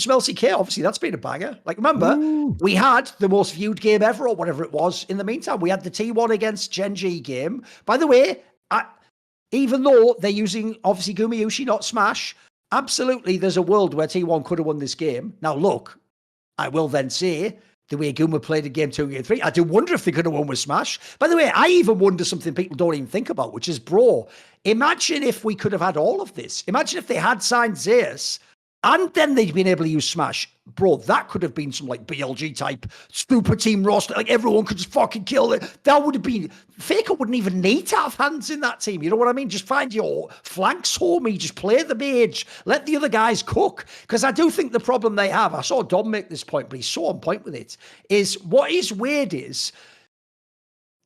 some LCK, obviously, that's been a banger. Like, remember, we had the most viewed game ever, or whatever it was, in the meantime. We had the T1 against GenG game. By the way, even though they're using, obviously, Gumayusi, not Smash, absolutely, there's a world where T1 could have won this game. Now, look, I will then say, the way Guma played in game 2 and game 3, I do wonder if they could have won with Smash. By the way, I even wonder something people don't even think about, which is, bro, imagine if we could have had all of this. Imagine if they had signed Zeus, and then they'd been able to use Smash. Bro, that could have been some like BLG type super team roster. Like everyone could just fucking kill it. That would have been... Faker wouldn't even need to have hands in that team. You know what I mean? Just find your flanks, homie. Just play the mage. Let the other guys cook. Because I do think the problem they have, I saw Dom make this point, but he's so on point with it, is what is weird is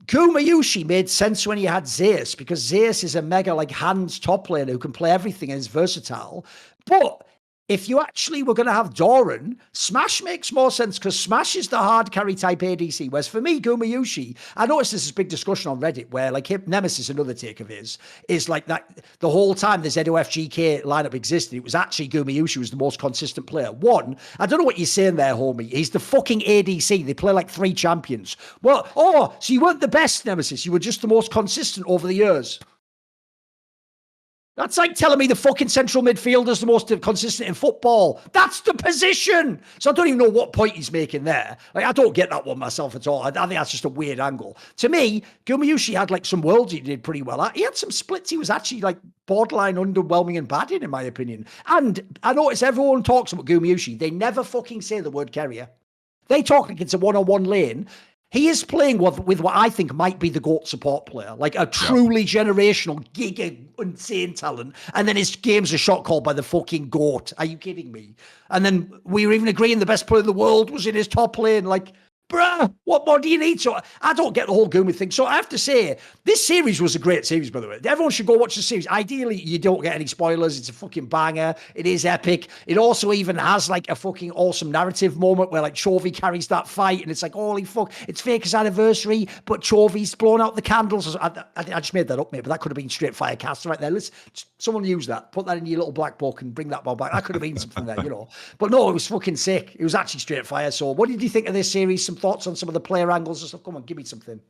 Gumayusi made sense when you had Zeus, because Zeus is a mega like hands top laner who can play everything and is versatile. But if you actually were going to have Thorin, Smash makes more sense because Smash is the hard carry type ADC. Whereas for me, Gumayusi, I noticed this is a big discussion on Reddit where like Nemesis, another take of his, is like that the whole time the ZOFGK lineup existed, it was actually Gumayusi who was the most consistent player. One, I don't know what you're saying there, homie. He's the fucking ADC. They play like 3 champions. Well, so you weren't the best, Nemesis. You were just the most consistent over the years. That's like telling me the fucking central midfielder's the most consistent in football. That's the position. So I don't even know what point he's making there. Like, I don't get that one myself at all. I think that's just a weird angle. To me, Gumayusi had like some worlds he did pretty well at. He had some splits he was actually like borderline underwhelming and bad in my opinion. And I notice everyone talks about Gumayusi. They never fucking say the word carrier. They talk like it's a one-on-one lane. He is playing with what I think might be the GOAT support player, like a truly generational, giga, insane talent. And then his game's a shot called by the fucking GOAT. Are you kidding me? And then we were even agreeing the best player in the world was in his top lane. Like, bruh, what more do you need? So I don't get the whole Gumi thing. So I have to say, this series was a great series, by the way. Everyone should go watch the series. Ideally, you don't get any spoilers. It's a fucking banger. It is epic. It also even has like a fucking awesome narrative moment where like Chovy carries that fight and it's like, holy fuck, it's Faker's anniversary, but Chovy's blown out the candles. I just made that up, mate, but that could have been straight fire cast right there. Let's someone use that. Put that in your little black book and bring that one back. That could have been something there, you know. But no, it was fucking sick. It was actually straight fire. So what did you think of this series? Some thoughts on some of the player angles and stuff? Come on, give me something.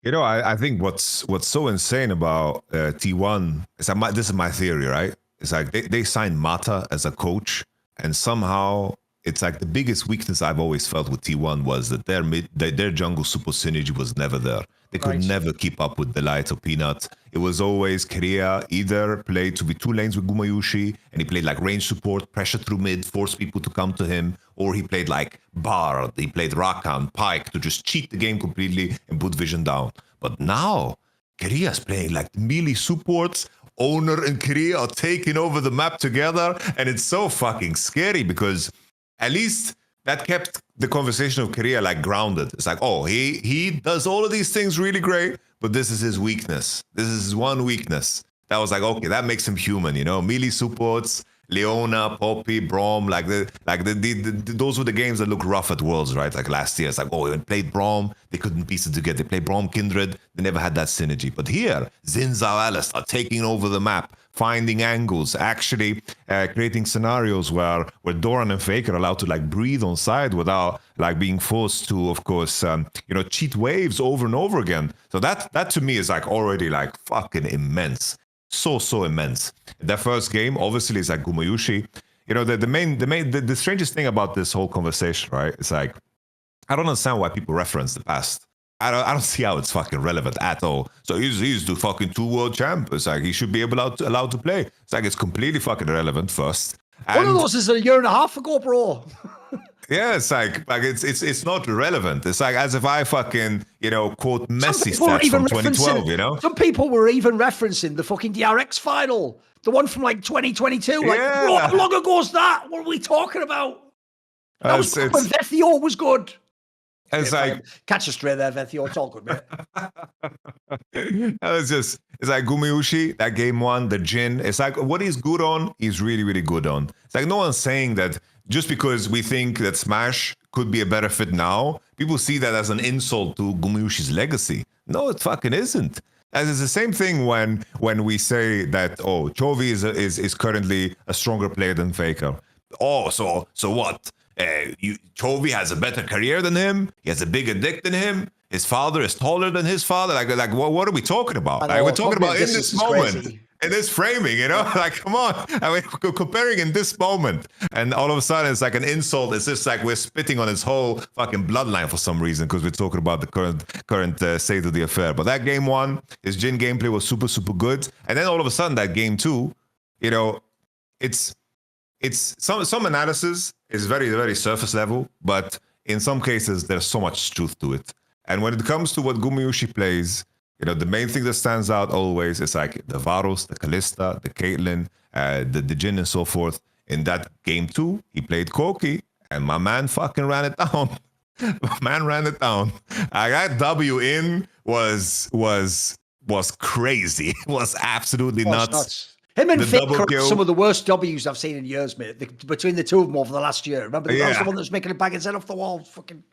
You know, I think what's so insane about T1 is that this is my theory, right? It's like they signed Mata as a coach, and somehow it's like the biggest weakness I've always felt with T1 was that their jungle super synergy was never there. They could never keep up with Delight or Peanut. It was always Korea either played to be 2 lanes with Gumayusi, and he played like range support, pressure through mid, force people to come to him, or he played like Bard, he played Rakan, Pyke to just cheat the game completely and put vision down. But now, Korea's playing like melee supports. Owner and Korea are taking over the map together, and it's so fucking scary because at least that kept the conversation of Korea like grounded. It's like, oh, he does all of these things really great, but this is his weakness. This is his one weakness. That was like, okay, that makes him human, you know? Melee supports, Leona, Poppy, Braum, those were the games that looked rough at Worlds, right? Like last year, it's like, oh, when played Braum, they couldn't piece it together. They played Braum, Kindred, they never had that synergy. But here, Zinzao, Alice are taking over the map, finding angles, actually creating scenarios where Doran and Faker are allowed to like breathe on side without like being forced to, of course, cheat waves over and over again. So that to me is like already like fucking immense. So immense. That first game, obviously, is like Gumayusi. You know, the strangest thing about this whole conversation, right? It's like, I don't understand why people reference the past. I don't see how it's fucking relevant at all. So he's the fucking 2 world champ. It's like he should be allowed to play. It's like it's completely fucking irrelevant first. One of those is a year and a half ago, bro. Yeah, it's like it's not relevant. It's like as if I fucking, quote Messi stats from 2012, you know? Some people were even referencing the fucking DRX final. The one from like 2022. Like, yeah. bro, how long ago was that? What are we talking about? That was when Vethio was good. It's like catch us straight there, Vethio. It's all good, mate. It's like Gumayusi, that game 1, the Jin. It's like what he's good on, he's really, really good on. It's like no one's saying that just because we think that Smash could be a better fit now, people see that as an insult to Gumayusi's legacy. No, it fucking isn't. As it's the same thing when we say that, Chovy is currently a stronger player than Faker. oh, so what? Chovy has a better career than him. He has a bigger dick than him. His father is taller than his father. Like what are we talking about? Like, we're talking about in this moment, crazy. In this framing, you know? Like, come on. I mean, comparing in this moment, and all of a sudden it's like an insult. It's just like we're spitting on his whole fucking bloodline for some reason because we're talking about the current state of the affair. But that game one, his Jhin gameplay was super, super good. And then all of a sudden that game two, you know, it's some analysis is very, very surface level, but in some cases there's so much truth to it. And when it comes to what Gumayusi plays, you know, the main thing that stands out always is like the Varus, the Kalista, the Caitlyn, the Jhin and so forth. In that game two, he played Corki, and my man fucking ran it down. My man ran it down. That W in was crazy. It was absolutely nuts. Him and Fake are some of the worst W's I've seen in years, mate. Between the two of them over the last year. Remember, that was the one that was making a bag his head off the wall. Fucking.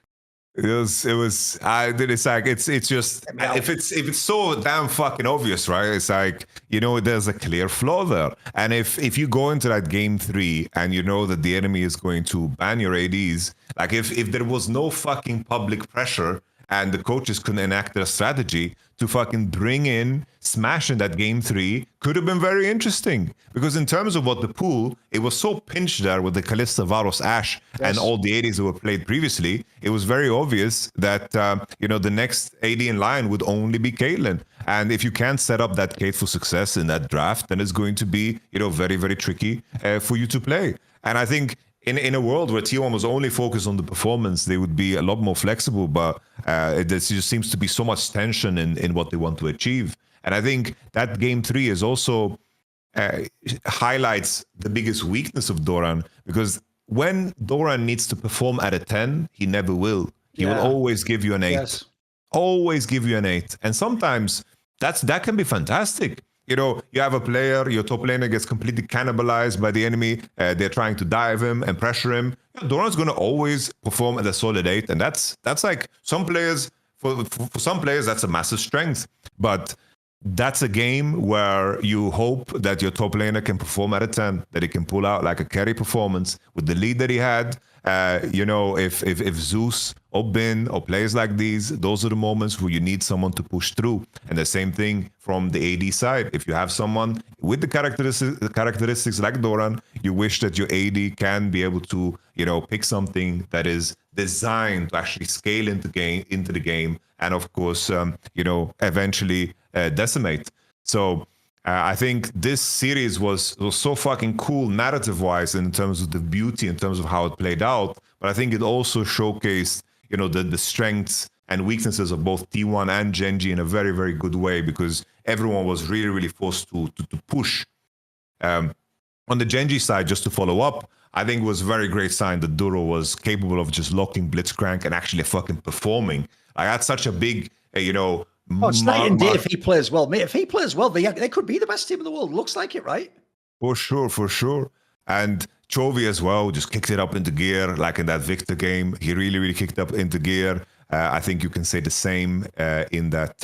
It was. It's like it's just if it's so damn fucking obvious, right? It's like, you know, there's a clear flaw there, and if you go into that game three and you know that the enemy is going to ban your ADs, like if there was no fucking public pressure and the coaches couldn't enact their strategy to fucking bring in Smash in that game three, could have been very interesting. Because in terms of what the pool, it was so pinched there with the Kalista, Varus, Ashe, and all the ADs that were played previously. It was very obvious that, you know, the next AD in line would only be Caitlyn. And if you can't set up that Cait for success in that draft, then it's going to be, you know, very, very tricky for you to play. And I think in a world where T1 was only focused on the performance, they would be a lot more flexible, but there just seems to be so much tension in what they want to achieve. And I think that game three is also highlights the biggest weakness of Doran, because when Doran needs to perform at a 10, he never will. He will always give you an 8. Yes. Always give you an 8. And sometimes that can be fantastic. You know, you have a player, your top laner gets completely cannibalized by the enemy. They're trying to dive him and pressure him. Doran's going to always perform at a solid 8. And that's like some players, for some players, that's a massive strength. But that's a game where you hope that your top laner can perform at a 10, that he can pull out like a carry performance with the lead that he had. You know, if Zeus or Bin or players like those are the moments where you need someone to push through. And the same thing from the AD side. If you have someone with the characteristics like Doran, you wish that your AD can be able to, you know, pick something that is designed to actually scale into the game, and of course, you know, eventually decimate. So I think this series was so fucking cool narrative-wise in terms of the beauty, in terms of how it played out. But I think it also showcased, you know, the strengths and weaknesses of both T1 and GenG in a very, very good way, because everyone was really, really forced to push. On the GenG side, just to follow up, I think it was a very great sign that Duro was capable of just locking Blitzcrank and actually fucking performing. Like, that's such a big, you know... Oh, it's night and day if he plays well. Mate, if he plays well, they could be the best team in the world. Looks like it, right? For sure. And Chovy as well just kicked it up into gear, like in that Victor game. He really, really kicked up into gear. I think you can say the same in that...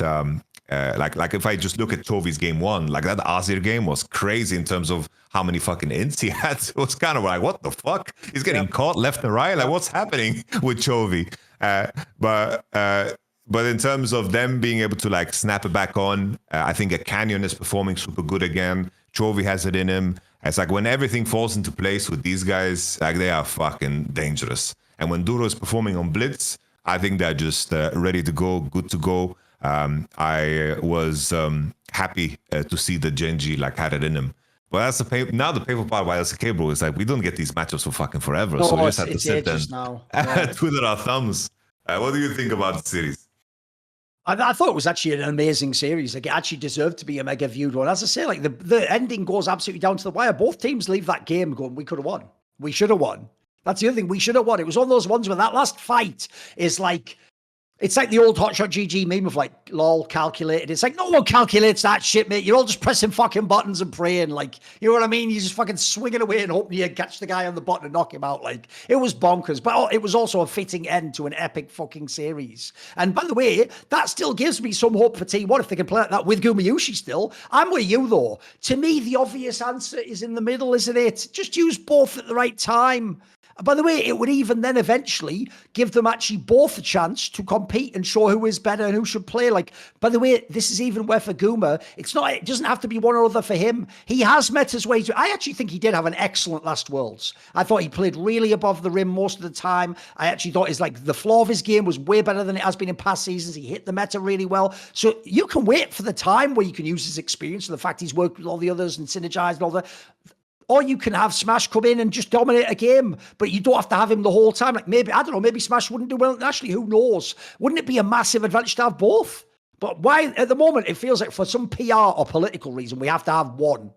like if I just look at Chovy's game one, like that Azir game was crazy in terms of how many fucking ints he had. It was kind of like, what the fuck? He's getting caught left and right. Like, what's happening with Chovy? But in terms of them being able to like snap it back on, I think a Canyon is performing super good again. Chovy has it in him. It's like when everything falls into place with these guys, like they are fucking dangerous. And when Duro is performing on Blitz, I think they're just ready to go, good to go. I was happy to see that GenG like had it in him. But that's the painful part why that's okay, bro. Is like we don't get these matchups for fucking forever, so we just have to sit there and twiddle our thumbs. What do you think about the series? I thought it was actually an amazing series. Like, it actually deserved to be a mega viewed one. As I say, like the ending goes absolutely down to the wire. Both teams leave that game going, we could have won. We should have won. That's the other thing. We should have won. It was one of those ones where that last fight is like, It's like the old Hotshot GG meme of like, lol, calculated. It's like, no one calculates that shit, mate. You're all just pressing fucking buttons and praying. Like, you know what I mean? You just fucking swing it away and hoping you catch the guy on the button and knock him out. Like, it was bonkers. But it was also a fitting end to an epic fucking series. And by the way, that still gives me some hope for T1 if they can play like that with Gumayushi still. I'm with you, though. To me, the obvious answer is in the middle, isn't it? Just use both at the right time. By the way, it would even then eventually give them actually both a chance to compete and show who is better and who should play. Like, by the way, this is even where for Guma, it doesn't have to be one or other for him. He has met his way to, I actually think he did have an excellent last Worlds. I thought he played really above the rim most of the time. I actually thought the floor of his game was way better than it has been in past seasons. He hit the meta really well. So you can wait for the time where you can use his experience and the fact he's worked with all the others and synergized and all that. Or you can have Smash come in and just dominate a game, but you don't have to have him the whole time. Like maybe, I don't know, maybe Smash wouldn't do well internationally. Who knows? Wouldn't it be a massive advantage to have both? But why, at the moment, it feels like for some PR or political reason, we have to have one.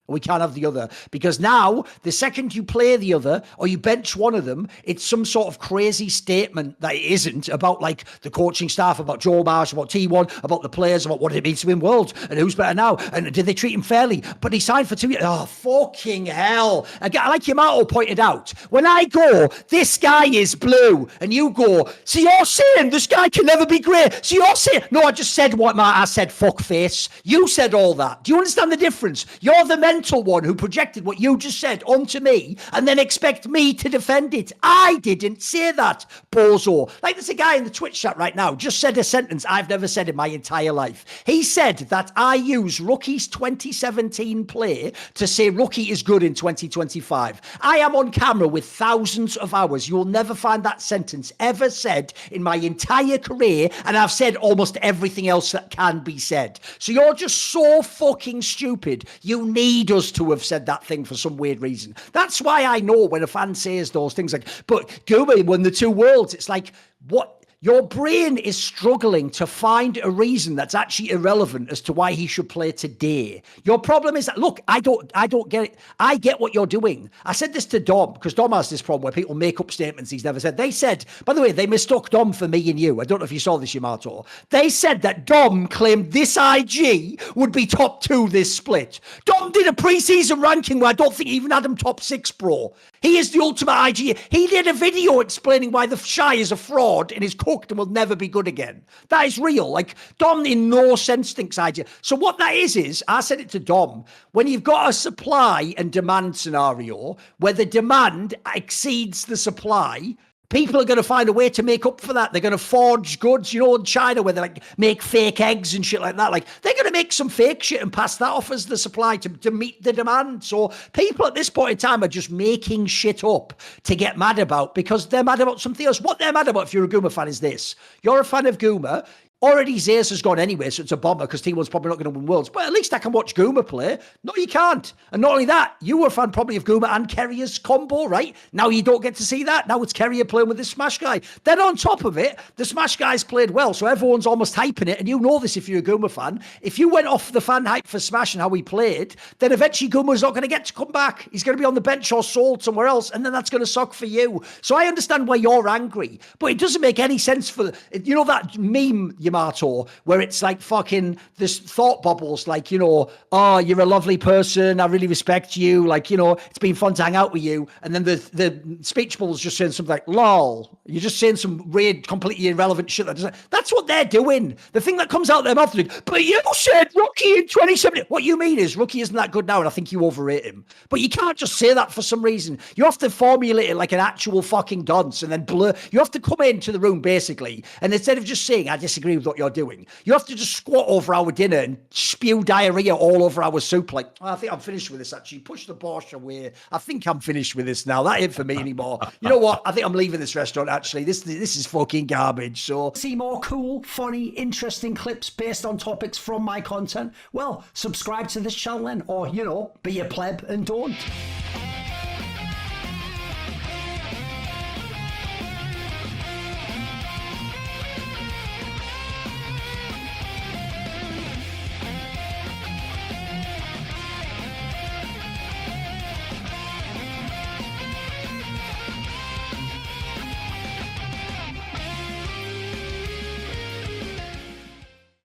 We can't have the other, because now the second you play the other or you bench one of them, it's some sort of crazy statement that it isn't about like the coaching staff, about Joe Marsh, about T1, about the players, about what it means to win Worlds and who's better now and did they treat him fairly. But he signed for 2 years. Oh, fucking hell. Again, like Yamato pointed out, when I go, this guy is blue, and you go, so you're saying this guy can never be great. So you're saying, no, I just said what I said, fuckface. You said all that. Do you understand the difference? You're the mental one who projected what you just said onto me and then expect me to defend it. I didn't say that, bozo. Like there's a guy in the Twitch chat right now just said a sentence I've never said in my entire life. He said that I use Rookie's 2017 play to say Rookie is good in 2025. I am on camera with thousands of hours. You'll never find that sentence ever said in my entire career, and I've said almost everything else that can be said. So you're just so fucking stupid. You need us to have said that thing for some weird reason. That's why I know when a fan says those things like, but Guma won the 2 Worlds. It's like, what? Your brain is struggling to find a reason that's actually irrelevant as to why he should play today. Your problem is that, look, I don't get it. I get what you're doing. I said this to Dom, because Dom has this problem where people make up statements he's never said. They said, by the way, they mistook Dom for me and you. I don't know if you saw this, Yamato. They said that Dom claimed this IG would be top 2 this split. Dom did a preseason ranking where I don't think he even had him top 6, bro. He is the ultimate IG. He did a video explaining why the Shy is a fraud and is cooked and will never be good again. That is real. Like, Dom in no sense thinks IG. So what that is, I said it to Dom, when you've got a supply and demand scenario where the demand exceeds the supply, people are going to find a way to make up for that. They're going to forge goods, you know, in China where they like make fake eggs and shit like that. Like they're going to make some fake shit and pass that off as the supply to meet the demand. So people at this point in time are just making shit up to get mad about because they're mad about something else. What they're mad about if you're a Guma fan is this. You're a fan of Guma. Already Zeus has gone anyway, so it's a bomber because T1's probably not going to win Worlds. But at least I can watch Guma play. No, you can't. And not only that, you were a fan probably of Guma and Kerrier's combo, right? Now you don't get to see that. Now it's Kerrier playing with this Smash guy. Then on top of it, the Smash guys played well, so everyone's almost hyping it. And you know this if you're a Guma fan. If you went off the fan hype for Smash and how he played, then eventually Guma's not going to get to come back. He's going to be on the bench or sold somewhere else, and then that's going to suck for you. So I understand why you're angry, but it doesn't make any sense for, you know, that meme, Yamato, where it's like fucking this thought bubbles, like, you know, oh, you're a lovely person, I really respect you, like, you know, it's been fun to hang out with you, and then the speech bubble's just saying something like, lol, you're just saying some weird, completely irrelevant shit. That's what they're doing. The thing that comes out their mouth, but you said Rookie in 2017. What you mean is Rookie isn't that good now, and I think you overrate him. But you can't just say that for some reason. You have to formulate it like an actual fucking dunce, and then blur. You have to come into the room, basically, and instead of just saying, I disagree with what you're doing, you have to just squat over our dinner and spew diarrhea all over our soup. Like, oh, I think I'm finished with this, actually. Push the Borscht away. I think I'm finished with this now. That ain't for me anymore. You know what? I think I'm leaving this restaurant, actually. This is fucking garbage. So, see more cool, funny, interesting clips based on topics from my content? Well, subscribe to this channel then, or, you know, be a pleb and don't.